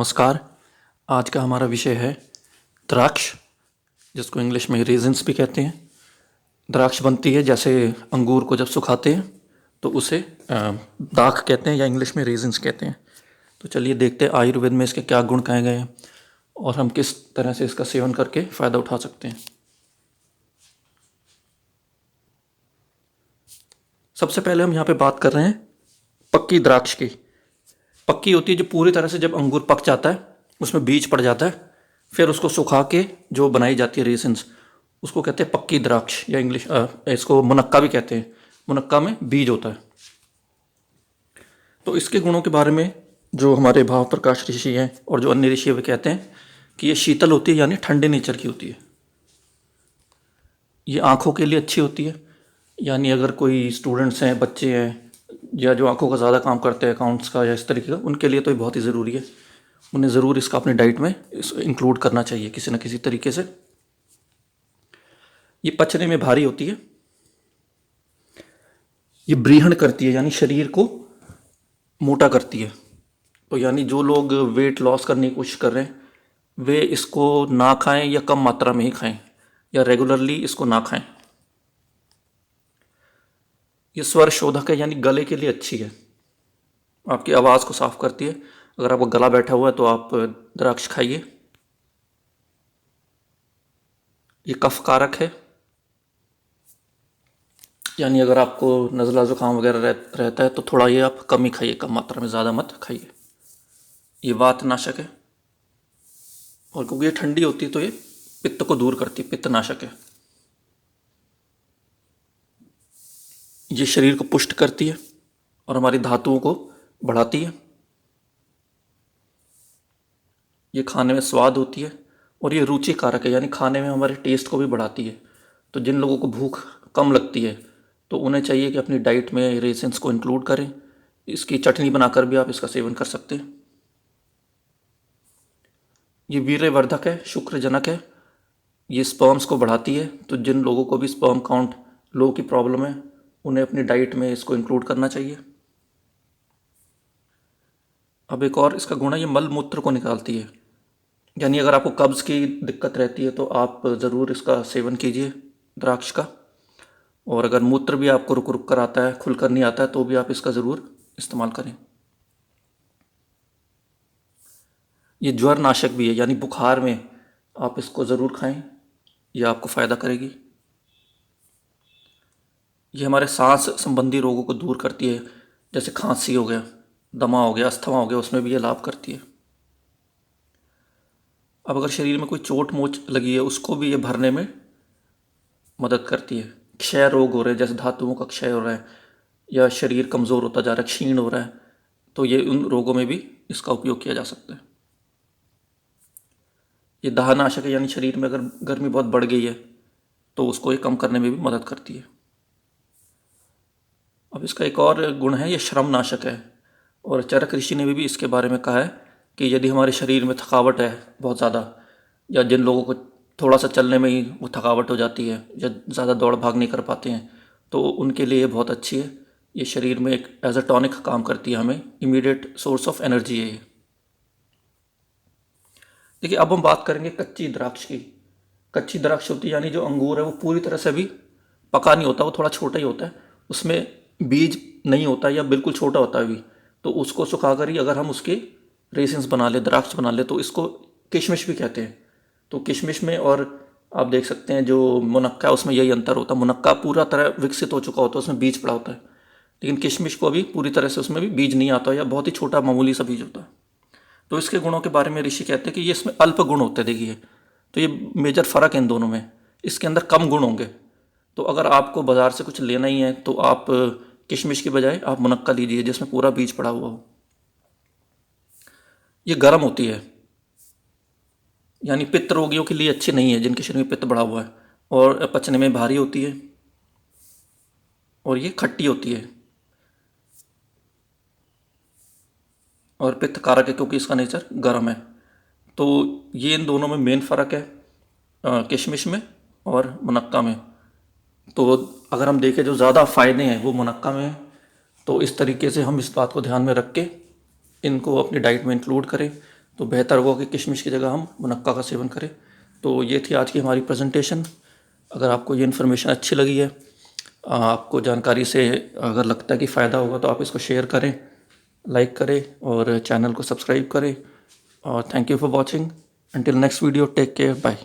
नमस्कार। आज का हमारा विषय है द्राक्ष, जिसको इंग्लिश में रेजिन्स भी कहते हैं। द्राक्ष बनती है जैसे अंगूर को जब सुखाते हैं तो उसे दाख कहते हैं या इंग्लिश में रेजिन्स कहते हैं। तो चलिए देखते हैं आयुर्वेद में इसके क्या गुण कहे गए हैं और हम किस तरह से इसका सेवन करके फ़ायदा उठा सकते हैं। सबसे पहले हम यहाँ पे बात कर रहे हैं पक्की द्राक्ष की। पक्की होती है जो पूरी तरह से जब अंगूर पक जाता है, उसमें बीज पड़ जाता है, फिर उसको सुखा के जो बनाई जाती है रेसिन्स, उसको कहते हैं पक्की द्राक्ष या इंग्लिश इसको मुनक्का भी कहते हैं। मुनक्का में बीज होता है। तो इसके गुणों के बारे में जो हमारे भाव प्रकाश ऋषि हैं और जो अन्य ऋषि वे कहते हैं कि ये शीतल होती है, यानी ठंडे नेचर की होती है। ये आँखों के लिए अच्छी होती है, यानी अगर कोई स्टूडेंट्स हैं, बच्चे हैं या जो आंखों का ज़्यादा काम करते हैं, अकाउंट्स का या इस तरीके का, उनके लिए तो ये बहुत ही ज़रूरी है। उन्हें ज़रूर इसका अपनी डाइट में इंक्लूड करना चाहिए किसी न किसी तरीके से। ये पचने में भारी होती है। ये ब्रीहण करती है, यानी शरीर को मोटा करती है। तो यानी जो लोग वेट लॉस करने की कोशिश कर रहे हैं वे इसको ना खाएं या कम मात्रा में ही खाएं या रेगुलरली इसको ना खाएं। ये स्वर शोधक है, यानी गले के लिए अच्छी है, आपकी आवाज़ को साफ करती है। अगर आपका गला बैठा हुआ है तो आप द्राक्ष खाइए। ये कफ कारक है, यानी अगर आपको नज़ला ज़ुकाम वगैरह रहता है तो थोड़ा ये आप कम ही खाइए, कम मात्रा में, ज़्यादा मत खाइए। ये वात नाशक है, और क्योंकि ये ठंडी होती है तो ये पित्त को दूर करती है, पित्त नाशक है। ये शरीर को पुष्ट करती है और हमारी धातुओं को बढ़ाती है। ये खाने में स्वाद होती है और ये रुचि कारक है, यानी खाने में हमारे टेस्ट को भी बढ़ाती है। तो जिन लोगों को भूख कम लगती है तो उन्हें चाहिए कि अपनी डाइट में रेसिन्स को इंक्लूड करें। इसकी चटनी बनाकर भी आप इसका सेवन कर सकते हैं। ये वीर्यवर्धक है, शुक्रजनक है। ये स्पर्म्स को बढ़ाती है, तो जिन लोगों को भी स्पर्म काउंट लो की प्रॉब्लम है उन्हें अपनी डाइट में इसको इंक्लूड करना चाहिए। अब एक और इसका गुण है, ये मल मूत्र को निकालती है, यानी अगर आपको कब्ज़ की दिक्कत रहती है तो आप ज़रूर इसका सेवन कीजिए द्राक्ष का। और अगर मूत्र भी आपको रुक रुक कर आता है, खुल कर नहीं आता है, तो भी आप इसका ज़रूर इस्तेमाल करें। ये ज्वर नाशक भी है, यानी बुखार में आप इसको ज़रूर खाएं, यह आपको फ़ायदा करेगी। ये हमारे सांस संबंधी रोगों को दूर करती है, जैसे खांसी हो गया, दमा हो गया, अस्थमा हो गया, उसमें भी ये लाभ करती है। अब अगर शरीर में कोई चोट मोच लगी है उसको भी ये भरने में मदद करती है। क्षय रोग हो रहे हैं, जैसे धातुओं का क्षय हो रहा है या शरीर कमज़ोर होता जा रहा है, क्षीण हो रहा है, तो ये उन रोगों में भी इसका उपयोग किया जा सकता है। ये दाहनाशक है, यानी शरीर में अगर गर्मी बहुत बढ़ गई है तो उसको ये कम करने में भी मदद करती है। अब इसका एक और गुण है, ये श्रम नाशक है, और चरक ऋषि ने भी इसके बारे में कहा है कि यदि हमारे शरीर में थकावट है बहुत ज़्यादा, या जिन लोगों को थोड़ा सा चलने में ही वो थकावट हो जाती है या ज़्यादा दौड़ भाग नहीं कर पाते हैं, तो उनके लिए ये बहुत अच्छी है। ये शरीर में एक एज अ टॉनिक काम करती है, हमें इमीडिएट सोर्स ऑफ एनर्जी है ये। देखिए, अब हम बात करेंगे कच्ची द्राक्ष की। कच्ची द्राक्ष होती है, यानी जो अंगूर है वो पूरी तरह से भी पका नहीं होता, वो थोड़ा छोटा ही होता है, उसमें बीज नहीं होता या बिल्कुल छोटा होता है भी। तो उसको सुखाकर ही अगर हम उसके रेसिन्स बना ले, द्राक्ष बना ले, तो इसको किशमिश भी कहते हैं। तो किशमिश में, और आप देख सकते हैं जो मुनक्का है उसमें यही अंतर होता है। मुनक्का पूरा तरह विकसित हो चुका होता है, उसमें बीज पड़ा होता है, लेकिन किशमिश को अभी पूरी तरह से उसमें भी बीज नहीं आता या बहुत ही छोटा मामूली सा बीज होता है। तो इसके गुणों के बारे में ऋषि कहते हैं कि ये इसमें अल्प गुण होते हैं। देखिए, तो ये मेजर फ़र्क है इन दोनों में, इसके अंदर कम गुण होंगे। तो अगर आपको बाज़ार से कुछ लेना ही है तो आप किशमिश की बजाय आप मुनक्का लीजिए जिसमें पूरा बीज पड़ा हुआ हो। ये गर्म होती है, यानी पित्त रोगियों के लिए अच्छी नहीं है जिनके शरीर में पित्त बढ़ा हुआ है, और पचने में भारी होती है, और ये खट्टी होती है, और पित्त कारक है क्योंकि इसका नेचर गर्म है। तो ये इन दोनों में मेन फ़र्क है, किशमिश में और मुनक्का में। तो अगर हम देखें जो ज़्यादा फ़ायदे हैं वो मुनक्का में हैं। तो इस तरीके से हम इस बात को ध्यान में रख के इनको अपनी डाइट में इंक्लूड करें तो बेहतर होगा कि किशमिश की जगह हम मुनक्का का सेवन करें। तो ये थी आज की हमारी प्रेजेंटेशन। अगर आपको ये इन्फॉर्मेशन अच्छी लगी है, आपको जानकारी से अगर लगता है कि फ़ायदा होगा, तो आप इसको शेयर करें, लाइक करें और चैनल को सब्सक्राइब करें। और thank you for watching. Until next video, take care, bye.